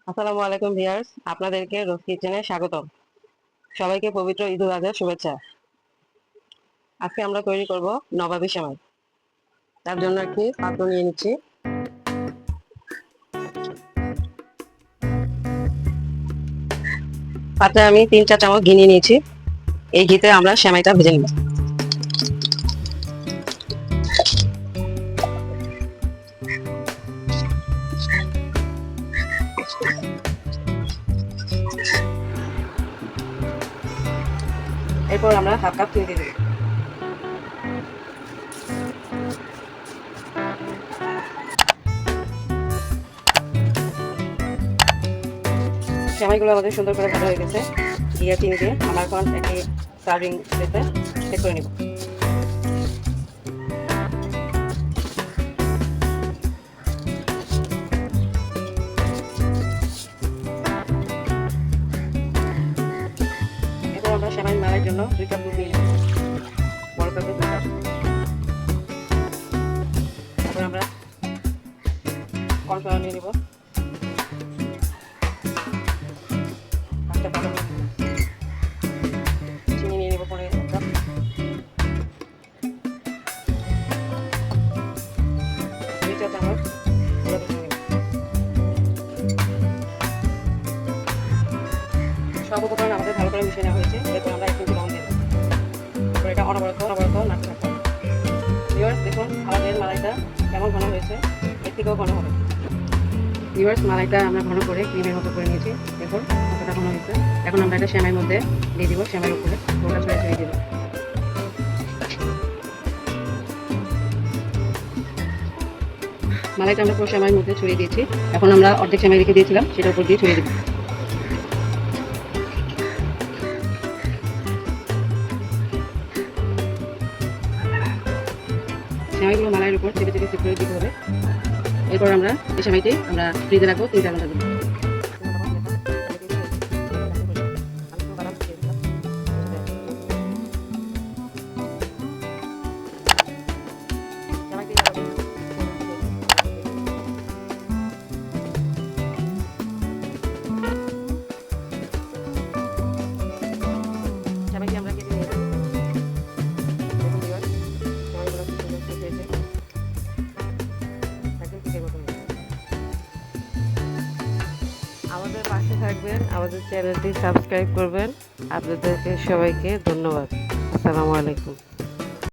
আসসালামু আলাইকুম ভিউয়ার্স, আপনাদেরকে রোজ কিচেনে স্বাগতম। সবাইকে পবিত্র ঈদ উল আজহার শুভেচ্ছা। আজকে আমরা তৈরি করব নবাবী সেমাই। তার জন্য একটি পাত্র নিয়ে নিচ্ছি। পাত্রে আমি 3-4 চামচ ঘি নিয়ে নিয়েছি। এই ঘিতে আমরা সেমাইটা ভেজে নিব। এরপর আমরা হাফ কাপ চিনি দিয়ে দেব। সেমাইগুলো আমাদের সুন্দর করে ভাজা হয়ে গেছে। ঘি আর চিনি দিয়ে আমরা এখন একটি সার্ভিং প্লেটে সেট করে নিব। এরপর আমরা সেমাই মালাইয়ের জন্য 2 কাপ দুধ নিয়ে নিব, বড় কাপে 2 কাপ। তারপর আমরা কর্নফ্লাওয়ার নিয়ে নিব, চিনি নিয়ে নিব 1 কাপ, চামচ সব উপকরণ আমাদের ভালো করে মিশিয়ে নেওয়া হয়েছে। এরপর আমরা 1 ইঞ্চি লবণ দিয়ে দেবো। তারপর এটা অনবরত নাড়তে থাকবো। ভিউয়ার্স, দেখুন আমাদের মালাইটা কেমন ঘন হয়েছে, এর থেকেও ঘন হবে। ভিউয়ার্স, মালাইটা আমরা ঘন করে ক্রিমের মতো করে নিয়েছি। দেখুন কতটা ঘন হয়েছে। এখন আমরা এটা সেমাইয়ের মধ্যে দিয়ে দিব, সেমাইয়ের উপরে গোটা ছড়িয়ে দিব। মালাইটা আমরা পুরো সেমাইয়ের মধ্যে ছড়িয়ে দিয়েছি। এখন আমরা অর্ধেক সেমাই রেখে দিয়েছিলাম, সেটার উপর দিয়ে ছড়িয়ে দেব। সেমাইগুলো মালাইয়ের উপর চেপে চেপে সেট করে দিতে হবে। এরপর আমরা এই সেমাইটি আমরা ফ্রিজে রাখবো 3-4 ঘন্টার জন্য। সেমাইটি আমরা কেটে নিয়ে যাবো। দেখুন ভিউয়ার্স, সেমাইগুলো কি সুন্দর সেট হয়েছে, একদম ঠিকই মতো। আমাদের পাশে থাকবেন, আমাদের চ্যানেলটি সাবস্ক্রাইব করবেন। আপনাদেরকে সবাইকে ধন্যবাদ। আসসালামু আলাইকুম।